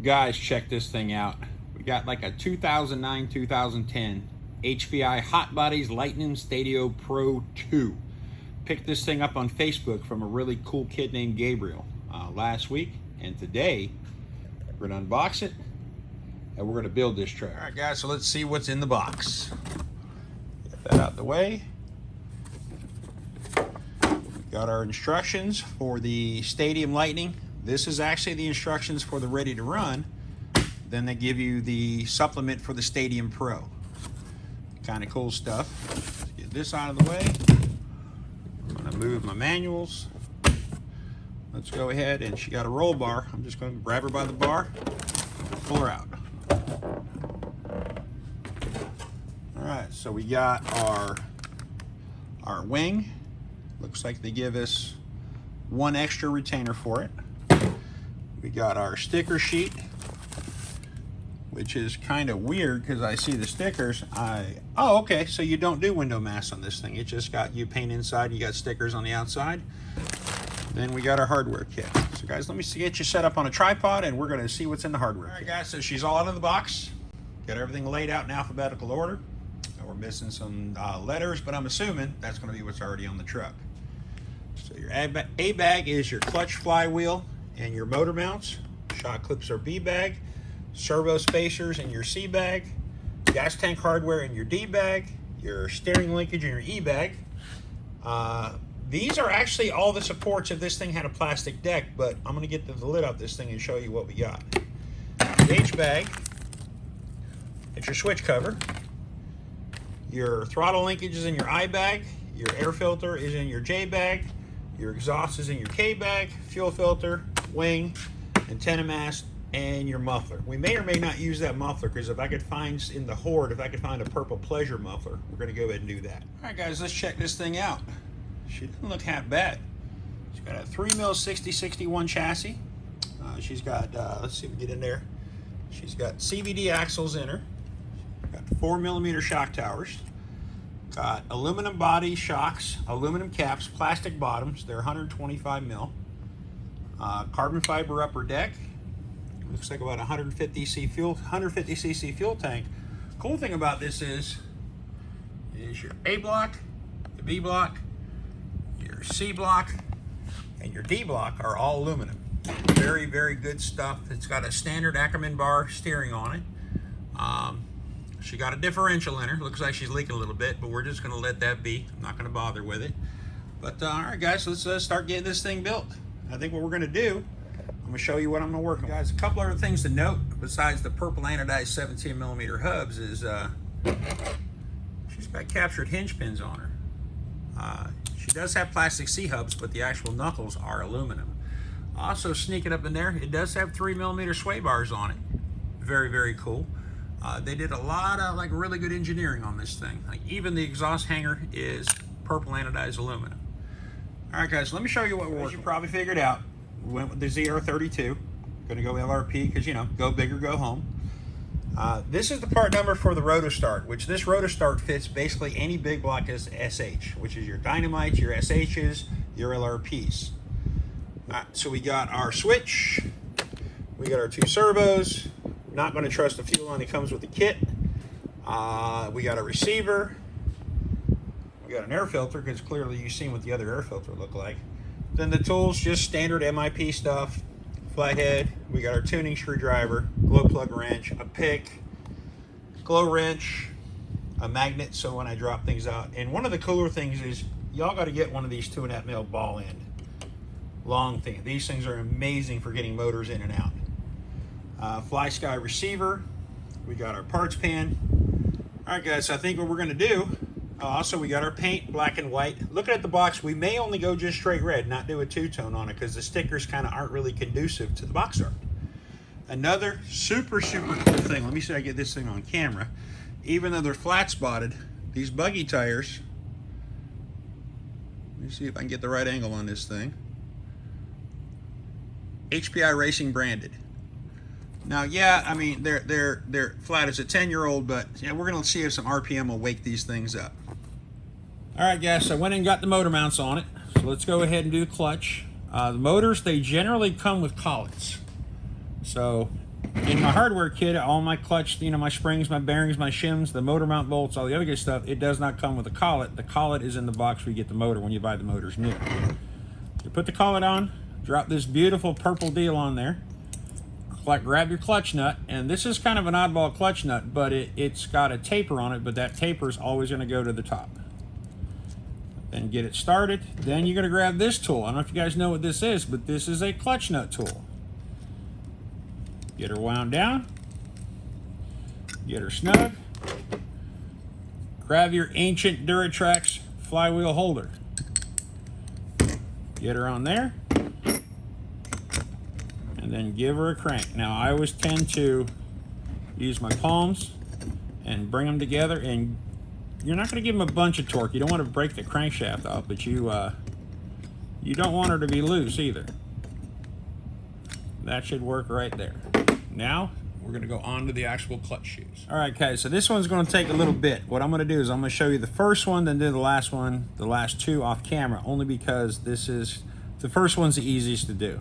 Guys, check this thing out. We got like a 2009-2010 HVI Hot Bodies Lightning Stadio Pro 2. Picked this thing up on Facebook from a really cool kid named Gabriel last week, and today we're gonna unbox it and we're gonna build this truck. All right, guys, so let's see what's in the box. Get that out of the way. Got our instructions for the Stadium Lightning. This is actually the instructions for the Ready to Run. Then they give you the supplement for the Stadium Pro. Kind of cool stuff. Let's get this out of the way. I'm gonna move my manuals. Let's go ahead, and she got a roll bar. I'm just gonna grab her by the bar, pull her out. All right, so we got our wing. Looks like they give us one extra retainer for it. We got our sticker sheet, which is kind of weird because I see the stickers. Oh, okay, so you don't do window masks on this thing. It just got you paint inside, you got stickers on the outside. Then we got our hardware kit. So guys, let me get you set up on a tripod and we're gonna see what's in the hardware kit. All right, guys, so she's all out of the box. Got everything laid out in alphabetical order. We're missing some letters, but I'm assuming that's gonna be what's already on the truck. So your A bag is your clutch flywheel and your motor mounts. Shock clips are B bag. Servo spacers in your C bag. Gas tank hardware in your D bag. Your steering linkage in your E bag. These are actually all the supports if this thing had a plastic deck, but I'm going to get the lid off this thing and show you what we got. The H bag, it's your switch cover. Your throttle linkage is in your I bag. Your air filter is in your J bag. Your exhaust is in your K bag. Fuel filter, wing, antenna mast, and your muffler. We may or may not use that muffler because if I could find in the Horde, if I could find a purple Pleasure muffler, we're going to go ahead and do that. All right, guys, let's check this thing out. She doesn't look half bad. She's got a 3mm 6061 chassis. She's got, let's see if we get in there. She's got CVD axles in her. Got 4mm shock towers. Got aluminum body shocks, aluminum caps, plastic bottoms. They're 125mm. Carbon fiber upper deck. Looks like about 150cc fuel tank. Cool thing about this is your A block, the B block, your C block, and your D block are all aluminum. Very, very good stuff. It's got a standard Ackerman bar steering on it. She got a differential in her. Looks like she's leaking a little bit, but we're just gonna let that be. I'm not gonna bother with it. But all right, guys, let's start getting this thing built. I think what we're gonna do, I'm gonna show you what I'm gonna work on. Guys, a couple other things to note besides the purple anodized 17mm hubs is she's got captured hinge pins on her. She does have plastic C-hubs, but the actual knuckles are aluminum. Also sneaking up in there, it does have 3mm sway bars on it. Very, very cool. They did a lot of like really good engineering on this thing. Like even the exhaust hanger is purple anodized aluminum. All right, guys, let me show you what we're working. As you probably figured out, we went with the ZR32. Gonna go LRP because, you know, go big or go home. This is the part number for the Rotostart, which this Rotostart fits basically any big block as SH, which is your Dynamites, your SHs, your LRPs. All right, so we got our switch. We got our two servos. Not going to trust the fuel line that comes with the kit. We got a receiver. We got an air filter because clearly you've seen what the other air filter looked like. Then the tools, just standard MIP stuff. Flathead. We got our tuning screwdriver, glow plug wrench, a pick, glow wrench, a magnet so when I drop things out. And one of the cooler things is y'all got to get one of these 2.5mm ball end long thing. These things are amazing for getting motors in and out. Fly Sky receiver. We got our parts pan. All right, guys, so I think what we're going to do, also we got our paint, black and white. Looking at the box, we may only go just straight red, not do a two-tone on it because the stickers kind of aren't really conducive to the box art. Another super, super cool thing, let me see if I get this thing on camera. Even though they're flat spotted, these buggy tires, let me see if I can get the right angle on this thing. HPI Racing branded. Now, yeah, I mean, they're flat as a 10-year-old, but yeah, we're gonna see if some RPM will wake these things up. All right, guys, so I went and got the motor mounts on it. So let's go ahead and do the clutch. The motors, they generally come with collets. So in my hardware kit, all my clutch, you know, my springs, my bearings, my shims, the motor mount bolts, all the other good stuff, it does not come with a collet. The collet is in the box where you get the motor when you buy the motors new. You put the collet on, drop this beautiful purple deal on there, grab your clutch nut, and this is kind of an oddball clutch nut, but it's got a taper on it, but that taper is always going to go to the top. Then get it started. Then you're going to grab this tool. I don't know if you guys know what this is, but this is a clutch nut tool. Get her wound down, get her snug, grab your ancient Duratrax flywheel holder, get her on there, and then give her a crank. Now I always tend to use my palms and bring them together, and you're not going to give them a bunch of torque. You don't want to break the crankshaft off, but you don't want her to be loose either. That should work right there. Now we're going to go on to the actual clutch shoes. All right, guys, so this one's going to take a little bit. What I'm going to do is I'm going to show you the first one, then do the last one, the last two off camera, only because this is, the first one's the easiest to do.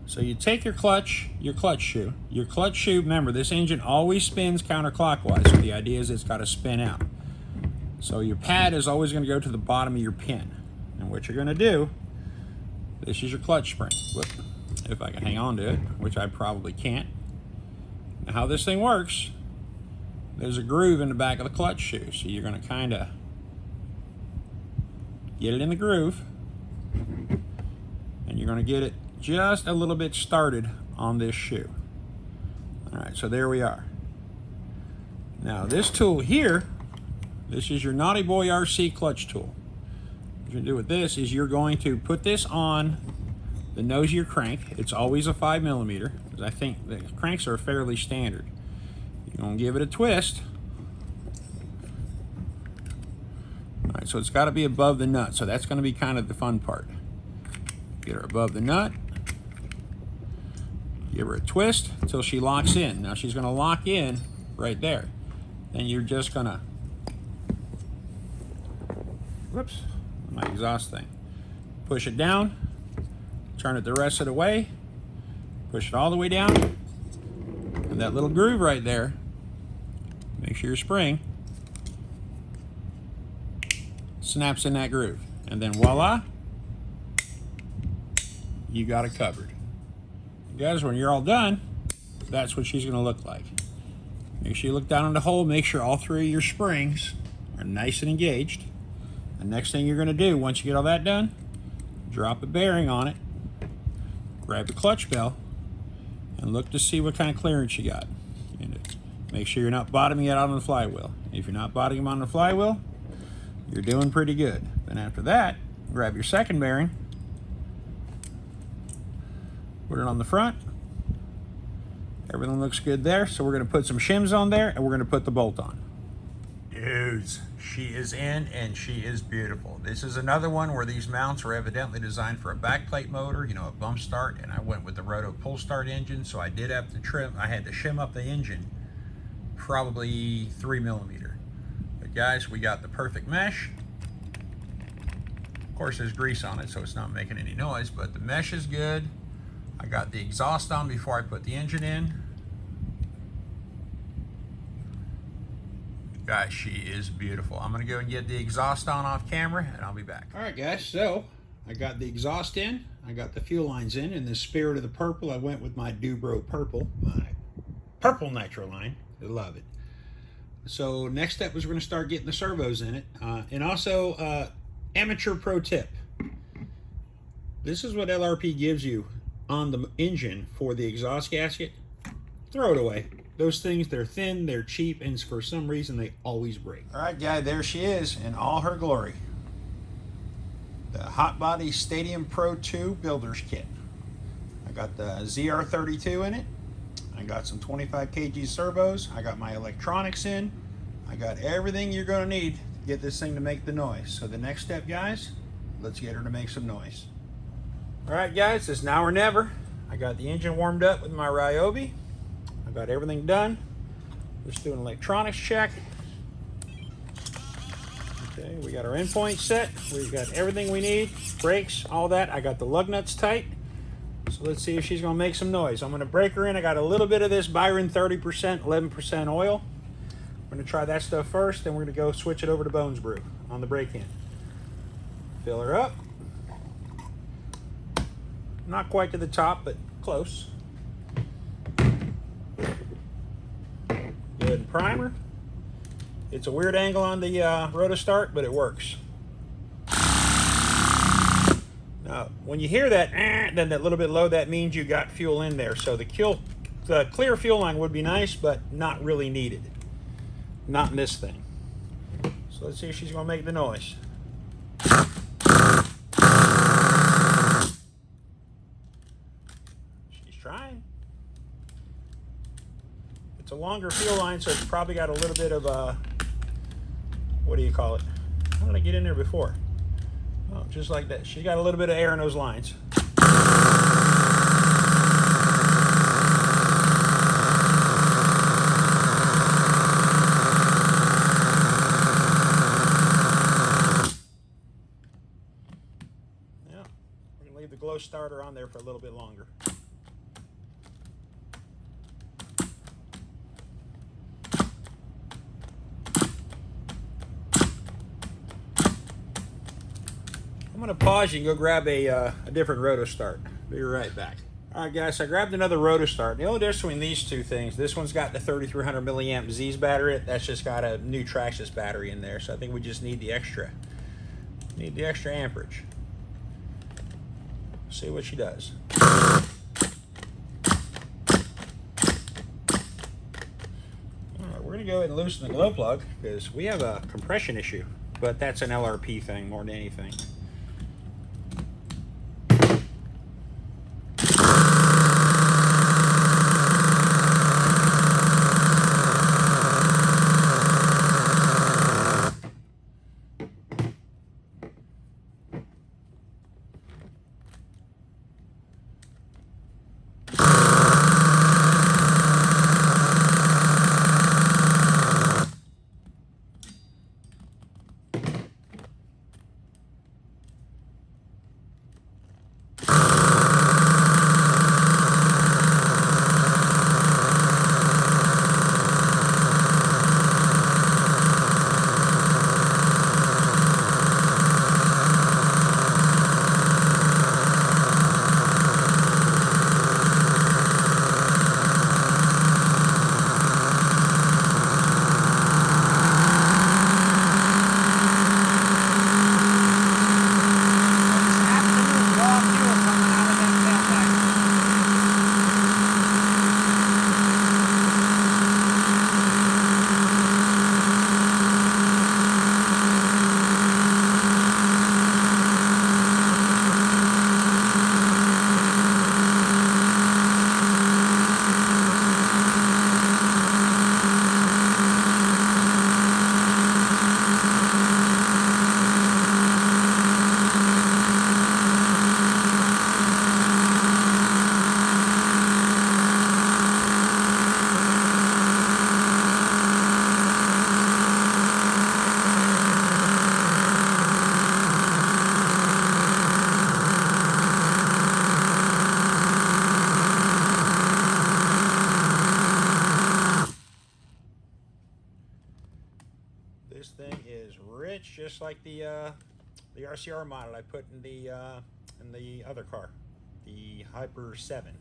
So you take your clutch shoe. Your clutch shoe, remember, this engine always spins counterclockwise, so the idea is it's got to spin out. So your pad is always going to go to the bottom of your pin. And what you're going to do, this is your clutch spring. Whoop. If I can hang on to it, which I probably can't. Now how this thing works, there's a groove in the back of the clutch shoe. So you're going to kind of get it in the groove, and you're going to get it just a little bit started on this shoe. All right, so there we are. Now this tool here, this is your Naughty Boy RC clutch tool. What you're going to do with this is you're going to put this on the nose of your crank. It's always a 5mm, because I think the cranks are fairly standard. You're going to give it a twist. All right, so it's got to be above the nut, so that's going to be kind of the fun part. Get her above the nut. Give her a twist until she locks in. Now she's going to lock in right there. Then you're just going to, whoops, my exhaust thing. Push it down. Turn it the rest of the way, push it all the way down, and that little groove right there, make sure your spring snaps in that groove, and then voila, you got it covered. Guys, when you're all done, that's what she's going to look like. Make sure you look down in the hole, make sure all three of your springs are nice and engaged. The next thing you're going to do, once you get all that done, drop a bearing on it, grab the clutch bell, and look to see what kind of clearance you got. And make sure you're not bottoming it out on the flywheel. If you're not bottoming on the flywheel, you're doing pretty good. Then after that, grab your second bearing, put it on the front. Everything looks good there, so we're going to put some shims on there, and we're going to put the bolt on. Dudes, she is in, and she is beautiful. This is another one where these mounts are evidently designed for a backplate motor, you know, a bump start, and I went with the roto pull start engine, so I did have to trim, I had to shim up the engine probably 3mm. But guys, we got the perfect mesh. Of course, there's grease on it, so it's not making any noise, but the mesh is good. I got the exhaust on before I put the engine in. Guys, she is beautiful. I'm gonna go and get the exhaust on off camera, and I'll be back. All right, guys, so I got the exhaust in, I got the fuel lines in the spirit of the purple, I went with my Dubro purple, my purple nitro line. I love it. So next step is we're gonna start getting the servos in it. And also, amateur pro tip. This is what LRP gives you on the engine for the exhaust gasket. Throw it away. Those things, they're thin, they're cheap, and for some reason they always break. All right, guys, there she is in all her glory. The Hot Body Stadium Pro 2 Builder's Kit. I got the ZR32 in it. I got some 25 kg servos. I got my electronics in. I got everything you're going to need to get this thing to make the noise. So the next step, guys, let's get her to make some noise. All right, guys, it's now or never. I got the engine warmed up with my Ryobi. I got everything done. Just do an electronics check. Okay, we got our endpoint set. We've got everything we need. Brakes, all that. I got the lug nuts tight. So let's see if she's going to make some noise. I'm going to break her in. I got a little bit of this Byron 30%, 11% oil. I'm going to try that stuff first, then we're going to go switch it over to Bones Brew on the break-in. Fill her up. Not quite to the top, but close. Go ahead and primer. It's a weird angle on the rotostart, but it works. Now, when you hear that, then that little bit low, that means you got fuel in there. So the clear fuel line would be nice, but not really needed. Not in this thing. So let's see if she's going to make the noise. She's trying. It's a longer fuel line, so it's probably got a little bit of what do you call it? How did I get in there before? Oh, just like that. She got a little bit of air in those lines. Yeah, we're gonna leave the glow starter on there for a little bit longer. I'm going to pause you and go grab a different rotostart. Be right back. All right, guys, so I grabbed another rotostart. The only difference between these two things, this one's got the 3300 milliamp Z's battery. That's just got a new Traxxas battery in there, so I think we just need the extra amperage. See what she does. All right, we're going to go ahead and loosen the glow plug because we have a compression issue, but that's an LRP thing more than anything. This thing is rich, just like the RCR model I put in the other car, the Hyper 7.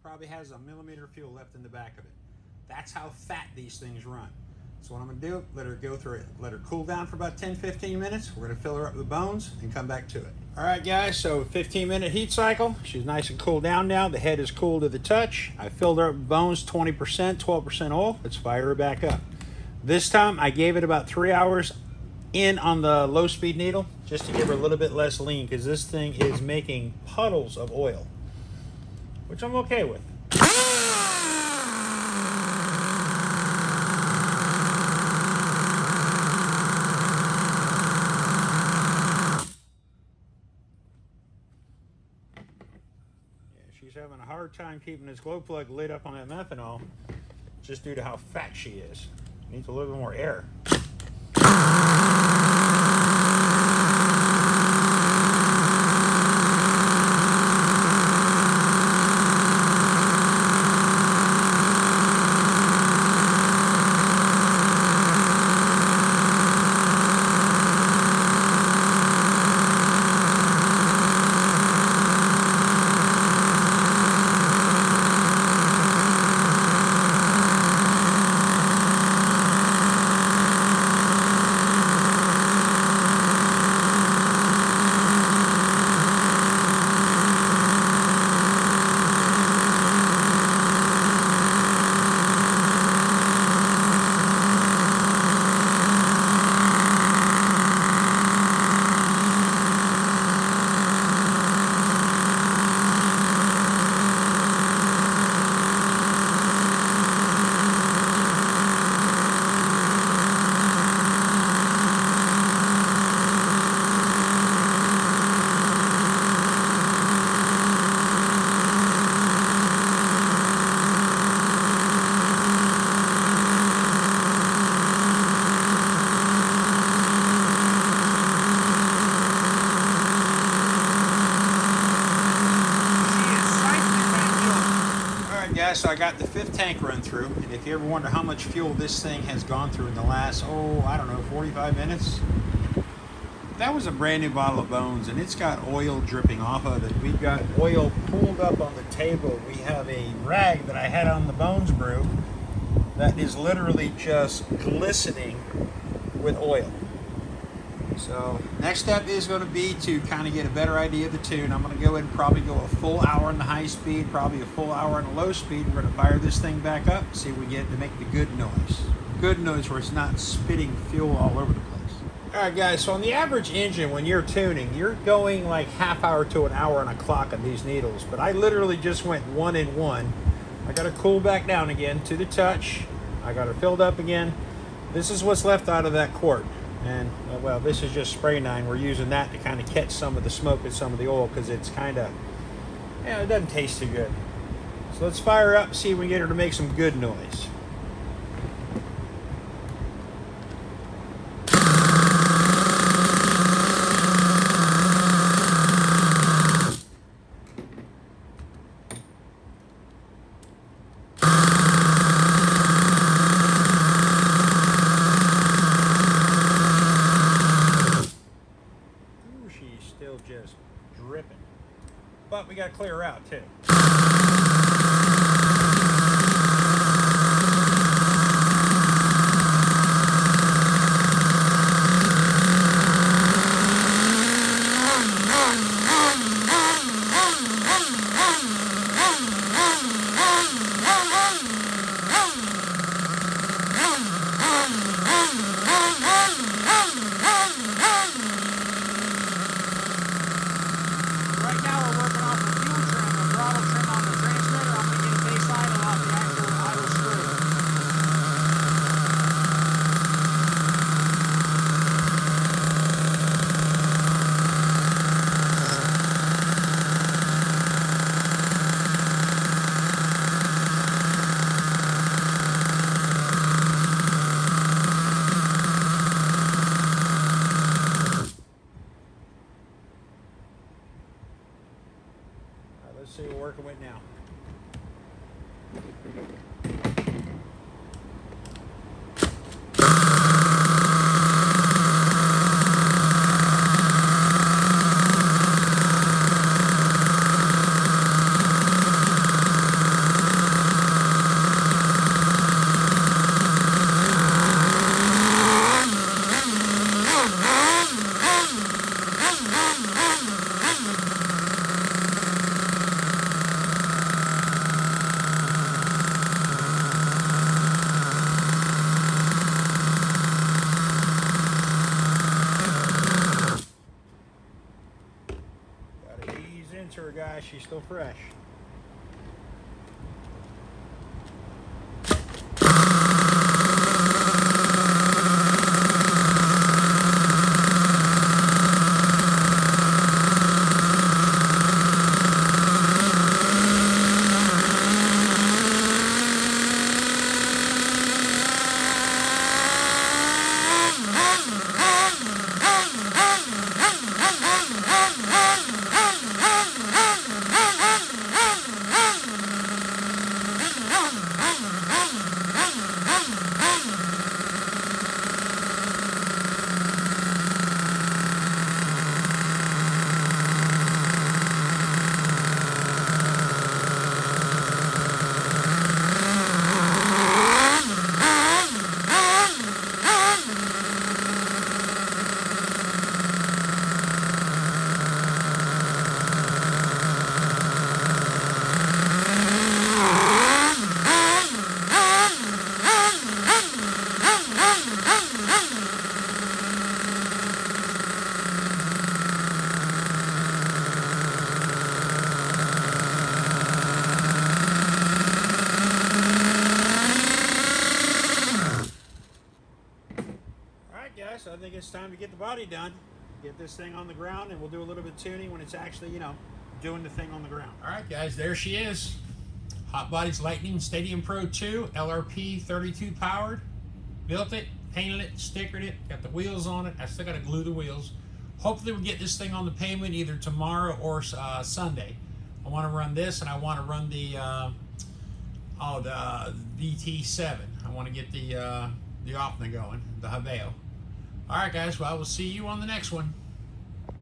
probably has a millimeter of fuel left in the back of it. That's how fat these things run. So what I'm going to do, let her go through it, let her cool down for about 10-15 minutes. We're going to fill her up with bones and come back to it. All right, guys, so 15-minute heat cycle. She's nice and cooled down now. The head is cool to the touch. I filled her up with bones, 20%, 12% oil. Let's fire her back up. This time I gave it about 3 hours in on the low speed needle just to give her a little bit less lean, because this thing is making puddles of oil, which I'm okay with. She's having a hard time keeping this glow plug lit up on that methanol just due to how fat she is. Needs a little bit more air. So I got the 5th tank run through, and if you ever wonder how much fuel this thing has gone through in the last, I don't know, 45 minutes, that was a brand new bottle of bones, and it's got oil dripping off of it. We've got oil pooled up on the table. We have a rag that I had on the bones brew that is literally just glistening with oil. So next step is going to be to kind of get a better idea of the tune. I'm going to go ahead and probably go a full hour on the high speed, probably a full hour on the low speed. We're going to fire this thing back up, see if we get to make the good noise. Good noise where it's not spitting fuel all over the place. All right, guys, so on the average engine, when you're tuning, you're going like half hour to an hour on a clock on these needles. But I literally just went 1 in 1. I got to cool back down again to the touch. I got her filled up again. This is what's left out of that quart. And, well, this is just spray 9. We're using that to kind of catch some of the smoke and some of the oil because it's kind of, it doesn't taste too good. So let's fire up, see if we can get her to make some good noise. Just dripping, but we got to clear her out too. Let's see what we're working with now. guys, she's still fresh. Guys, I think it's time to get the body done. Get this thing on the ground, and we'll do a little bit of tuning when it's actually, you know, doing the thing on the ground. All right, guys, there she is. Hot Body's Lightning Stadium Pro 2, LRP 32 powered. Built it, painted it, stickered it, got the wheels on it. I still got to glue the wheels. Hopefully we'll get this thing on the pavement either tomorrow or Sunday. I want to run this, and I want to run the VT7. I want to get the Opna going, the Haveo. All right, guys, well, I will see you on the next one.